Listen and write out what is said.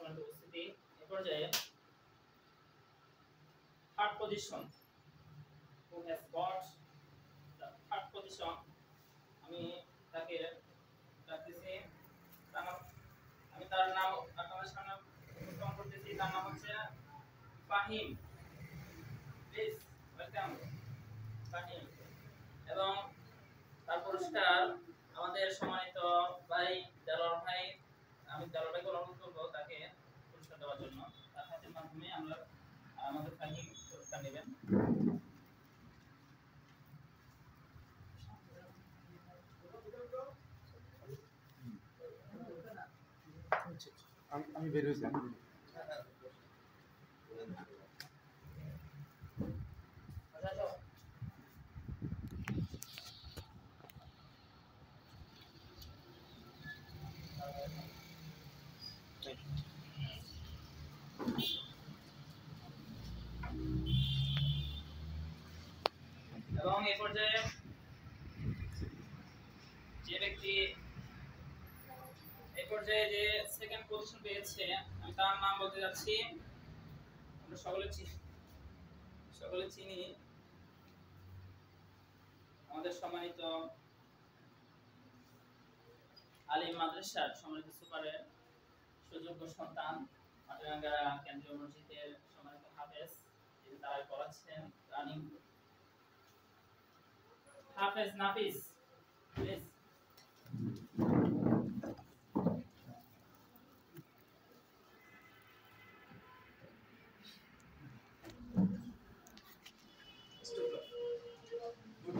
সম্মানিত উপস্থিতি, এই পর্যায়ে third position, who has got the third position, আমি তাকে ডাকতেছি, আমি তার নাম আপনাদের সামনে উপস্থাপন করতেছি। তার নাম হচ্ছে ফাহিম। Please welcome Fahim. এবং তার পুরস্কার আমাদের সম্মানিত ভাই দেলোয়ার ভাই, আমি দেলোয়ার ভাইকে অনুরোধ করবো তাকে পুরস্কার দেওয়ার জন্য। তার হাতের মাধ্যমে আমরা আমাদের ফাহিম পুরস্কার নেবেন। আমি বের হয়েছি। এবং এই পর্যায়ে যে ব্যক্তি যে সেকেন্ড পজিশন পেয়েছে, আমি তার নাম বলতে যাচ্ছি। আমরা সকলে চিনি আমাদের সম্মানিত আলিম মাদ্রাসার সম্মানিত সুপারের সুযোগ্য সন্তান, মাটিরাঙ্গা কেন্দ্রীয় মসজিদের সম্মানিত হাফেজ, যিনি তারাই পড়াচ্ছেন, রানিং হাফেজ নাফিস। Please Good